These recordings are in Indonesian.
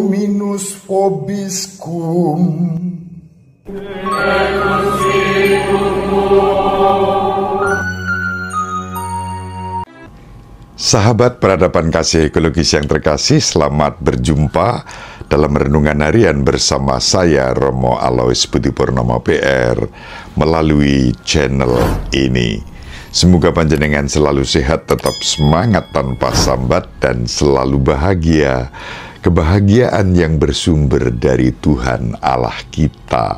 Dominus vobiscum. Sahabat peradaban kasih ekologis yang terkasih, selamat berjumpa dalam renungan harian bersama saya Romo Alois Budi Purnomo PR melalui channel ini. Semoga panjenengan selalu sehat, tetap semangat tanpa sambat, dan selalu bahagia. Kebahagiaan yang bersumber dari Tuhan Allah kita.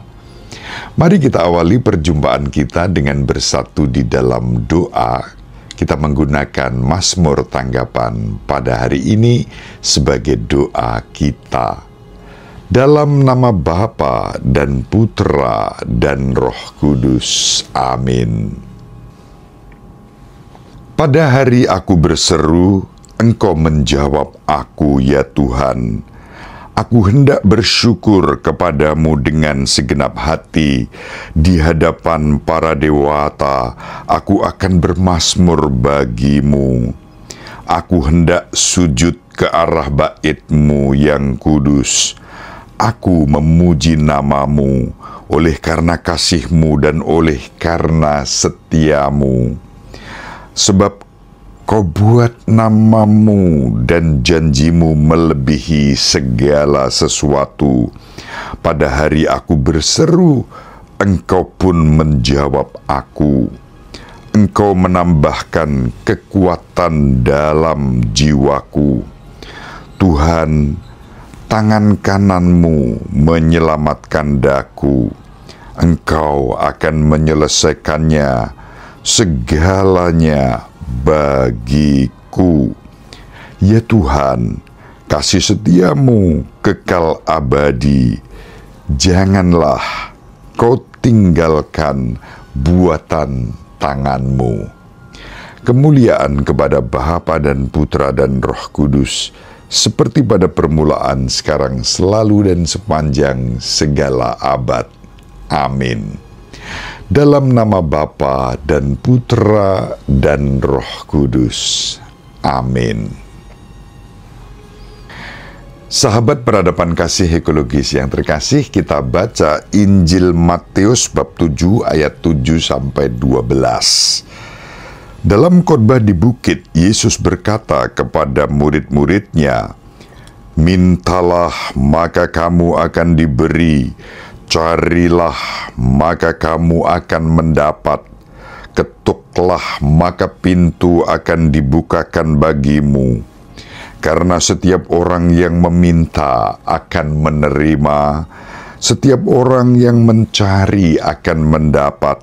Mari kita awali perjumpaan kita dengan bersatu di dalam doa. Kita menggunakan Mazmur tanggapan pada hari ini sebagai doa kita. Dalam nama Bapa dan Putra dan Roh Kudus. Amin. Pada hari aku berseru, Engkau menjawab aku, ya Tuhan. Aku hendak bersyukur kepadamu dengan segenap hati. Di hadapan para dewata, aku akan bermazmur bagimu. Aku hendak sujud ke arah bait-Mu yang kudus. Aku memuji namamu oleh karena kasih-Mu dan oleh karena setia-Mu. Sebab Kau buat namamu dan janjimu melebihi segala sesuatu. Pada hari aku berseru, Engkau pun menjawab aku. Engkau menambahkan kekuatan dalam jiwaku. Tuhan, tangan kananmu menyelamatkan daku. Engkau akan menyelesaikannya segalanya bagiku. Ya Tuhan, kasih setiamu kekal abadi. Janganlah Kau tinggalkan buatan tanganmu. Kemuliaan kepada Bapa dan Putra dan Roh Kudus, seperti pada permulaan, sekarang, selalu, dan sepanjang segala abad. Amin. Dalam nama Bapa dan Putra dan Roh Kudus. Amin. Sahabat peradaban kasih ekologis yang terkasih, kita baca Injil Matius bab 7 ayat 7 sampai 12. Dalam khotbah di bukit, Yesus berkata kepada murid-muridnya, "Mintalah maka kamu akan diberi, carilah maka kamu akan mendapat, ketuklah maka pintu akan dibukakan bagimu. Karena setiap orang yang meminta akan menerima, setiap orang yang mencari akan mendapat,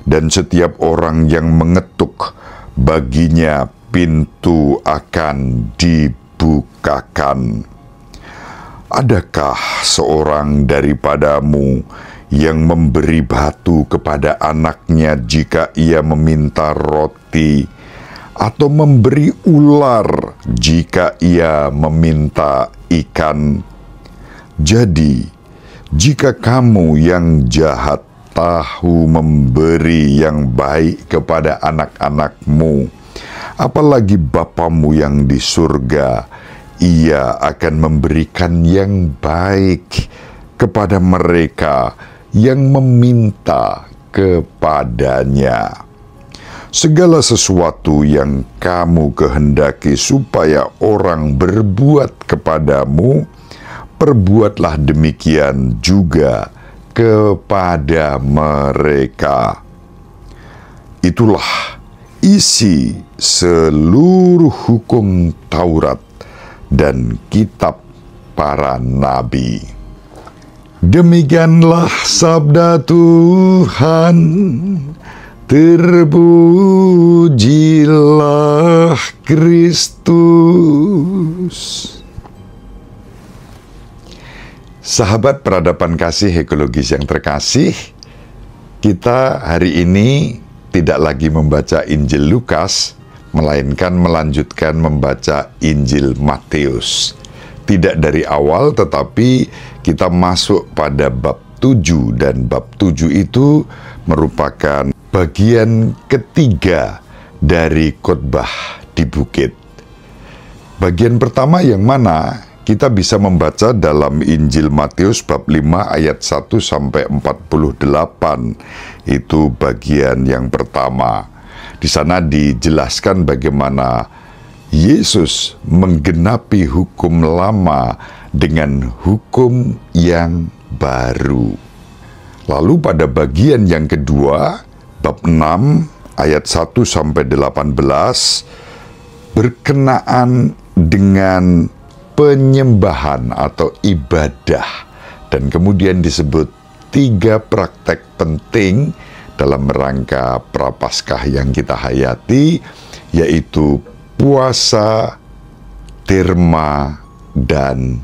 dan setiap orang yang mengetuk, baginya pintu akan dibukakan. Adakah seorang daripadamu yang memberi batu kepada anaknya jika ia meminta roti, atau memberi ular jika ia meminta ikan? Jadi, jika kamu yang jahat tahu memberi yang baik kepada anak-anakmu, apalagi Bapamu yang di surga, Ia akan memberikan yang baik kepada mereka yang meminta kepadanya. Segala sesuatu yang kamu kehendaki supaya orang berbuat kepadamu, perbuatlah demikian juga kepada mereka. Itulah isi seluruh hukum Taurat dan kitab para nabi." Demikianlah sabda Tuhan. Terpujilah Kristus. Sahabat peradaban kasih ekologis yang terkasih, kita hari ini tidak lagi membaca Injil Lukas, melainkan melanjutkan membaca Injil Matius. Tidak dari awal, tetapi kita masuk pada bab 7, dan bab 7 itu merupakan bagian ketiga dari khotbah di bukit. Bagian pertama yang mana Kita bisa membaca dalam Injil Matius bab 5 ayat 1 sampai 48. Itu bagian yang pertama. Di sana dijelaskan bagaimana Yesus menggenapi hukum lama dengan hukum yang baru. Lalu pada bagian yang kedua, bab 6 ayat 1 sampai 18 berkenaan dengan penyembahan atau ibadah, dan kemudian disebut 3 praktek penting dalam rangka Prapaskah yang kita hayati, yaitu puasa, derma, dan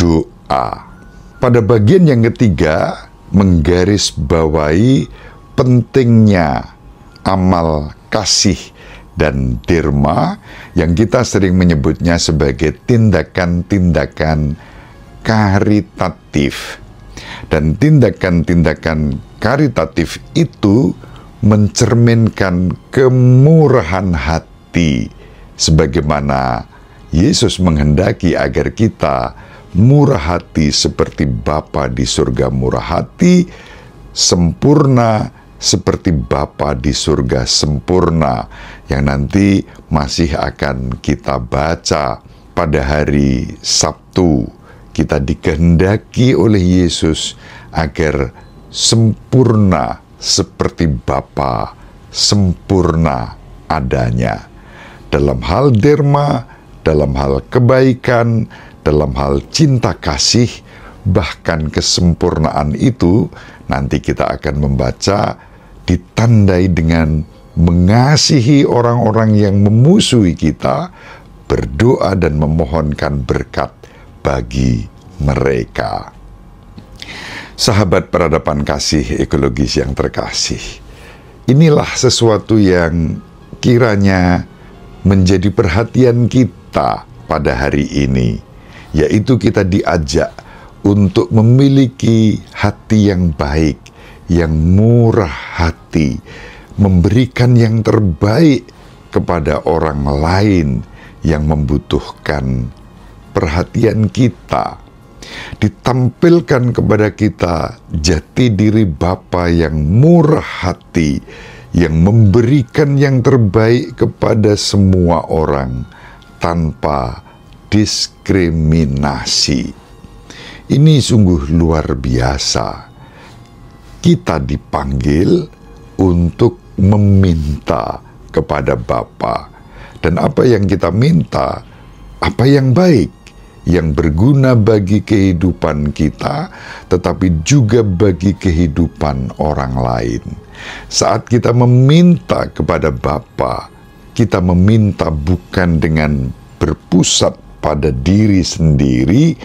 doa. Pada bagian yang ketiga menggarisbawahi pentingnya amal kasih dan derma yang kita sering menyebutnya sebagai tindakan-tindakan karitatif. Dan tindakan-tindakan karitatif itu mencerminkan kemurahan hati, sebagaimana Yesus menghendaki agar kita murah hati seperti Bapa di surga murah hati, sempurna seperti Bapa di surga sempurna, yang nanti masih akan kita baca pada hari Sabtu. Kita dikehendaki oleh Yesus agar sempurna seperti Bapa sempurna adanya. Dalam hal derma, dalam hal kebaikan, dalam hal cinta kasih, bahkan kesempurnaan itu nanti kita akan membaca ditandai dengan mengasihi orang-orang yang memusuhi kita, berdoa dan memohonkan berkat bagi mereka. Sahabat peradaban kasih ekologis yang terkasih, inilah sesuatu yang kiranya menjadi perhatian kita pada hari ini, yaitu kita diajak untuk memiliki hati yang baik, yang murah hati, memberikan yang terbaik kepada orang lain yang membutuhkan perhatian kita. Ditampilkan kepada kita jati diri Bapa yang murah hati, yang memberikan yang terbaik kepada semua orang tanpa diskriminasi. Ini sungguh luar biasa. Kita dipanggil untuk meminta kepada Bapa. Dan apa yang kita minta, apa yang baik, yang berguna bagi kehidupan kita, tetapi juga bagi kehidupan orang lain. Saat kita meminta kepada Bapa, kita meminta bukan dengan berpusat pada diri sendiri,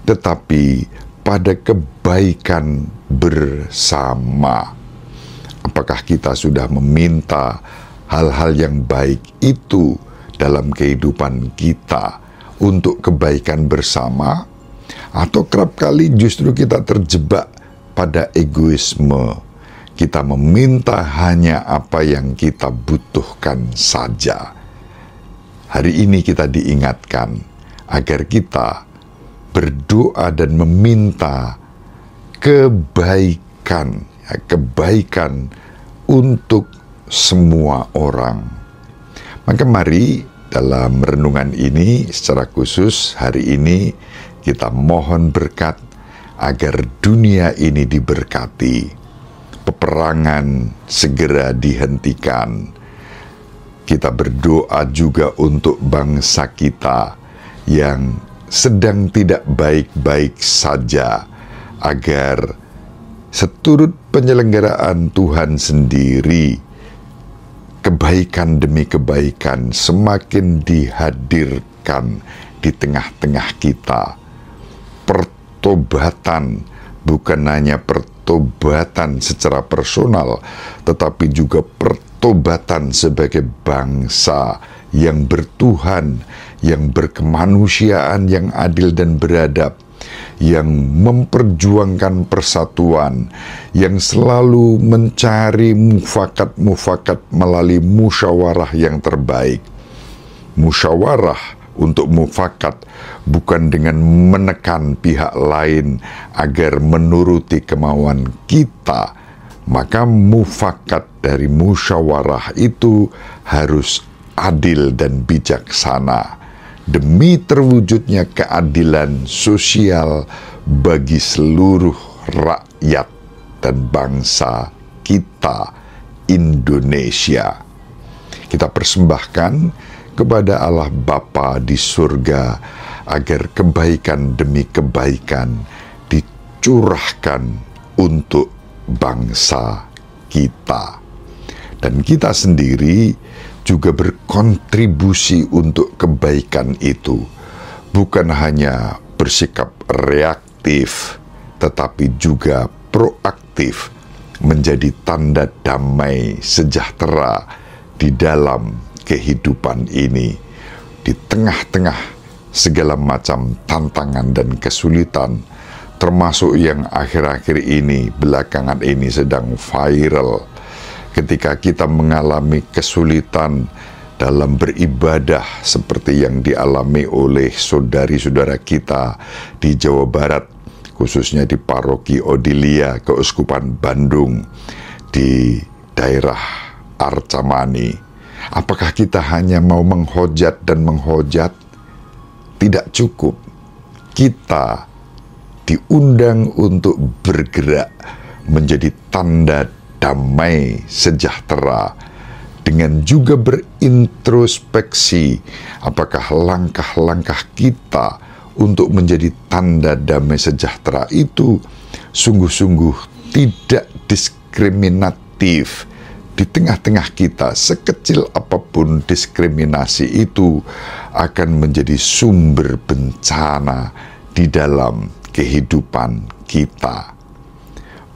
tetapi pada kebaikan bersama. Apakah kita sudah meminta hal-hal yang baik itu dalam kehidupan kita untuk kebaikan bersama? Atau kerap kali justru kita terjebak pada egoisme. Kita meminta hanya apa yang kita butuhkan saja. Hari ini kita diingatkan agar kita berdoa dan meminta kebaikan, kebaikan untuk semua orang. Maka mari dalam renungan ini secara khusus hari ini kita mohon berkat agar dunia ini diberkati, peperangan segera dihentikan. Kita berdoa juga untuk bangsa kita yang sedang tidak baik-baik saja, agar seturut penyelenggaraan Tuhan sendiri, kebaikan demi kebaikan semakin dihadirkan di tengah-tengah kita. Pertobatan bukan hanya pertobatan secara personal, tetapi juga pertobatan sebagai bangsa yang bertuhan, yang berkemanusiaan, yang adil dan beradab, yang memperjuangkan persatuan, yang selalu mencari mufakat-mufakat melalui musyawarah yang terbaik. Musyawarah untuk mufakat, bukan dengan menekan pihak lain agar menuruti kemauan kita, maka mufakat dari musyawarah itu harus adil dan bijaksana demi terwujudnya keadilan sosial bagi seluruh rakyat dan bangsa kita, Indonesia. Kita persembahkan kepada Allah Bapa di surga agar kebaikan demi kebaikan dicurahkan untuk bangsa kita. Dan kita sendiri juga berkontribusi untuk kebaikan itu, bukan hanya bersikap reaktif, tetapi juga proaktif menjadi tanda damai sejahtera di dalam kehidupan ini, di tengah-tengah segala macam tantangan dan kesulitan, termasuk yang akhir-akhir ini, belakangan ini sedang viral, ketika kita mengalami kesulitan dalam beribadah seperti yang dialami oleh saudari-saudara kita di Jawa Barat, khususnya di Paroki Odilia, Keuskupan Bandung, di daerah Arcamani. Apakah kita hanya mau menghujat dan menghujat? Tidak cukup. Kita diundang untuk bergerak menjadi tanda damai sejahtera, dengan juga berintrospeksi apakah langkah-langkah kita untuk menjadi tanda damai sejahtera itu sungguh-sungguh tidak diskriminatif. Di tengah-tengah kita, sekecil apapun diskriminasi itu akan menjadi sumber bencana di dalam kehidupan kita.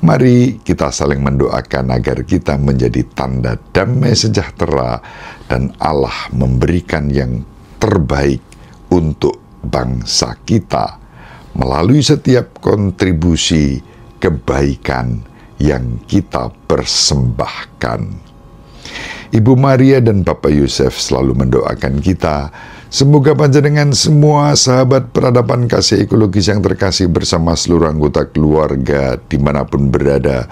Mari kita saling mendoakan agar kita menjadi tanda damai sejahtera dan Allah memberikan yang terbaik untuk bangsa kita melalui setiap kontribusi kebaikan yang kita persembahkan. Ibu Maria dan Bapak Yusuf selalu mendoakan kita, semoga panjenengan semua sahabat peradaban kasih ekologis yang terkasih bersama seluruh anggota keluarga dimanapun berada,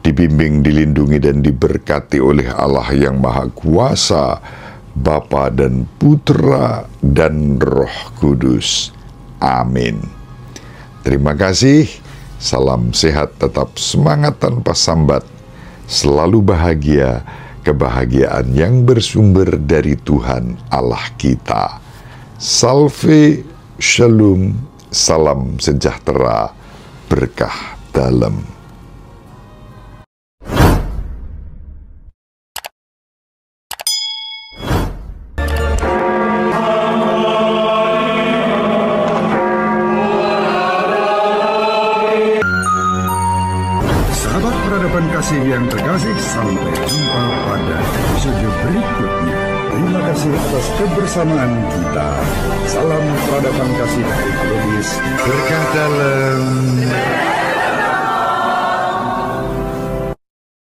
dibimbing, dilindungi, dan diberkati oleh Allah yang Maha Kuasa, Bapa dan Putra dan Roh Kudus. Amin. Terima kasih. Salam sehat, tetap semangat tanpa sambat, selalu bahagia, kebahagiaan yang bersumber dari Tuhan Allah kita. Salve, shalom, salam sejahtera, berkah dalam. Sahabat peradaban kasih yang terkasih, sampai jumpa pada episode berikutnya. Terima kasih atas kebersamaan kita. Salam peradaban kasih ekologis. Berkah dalam.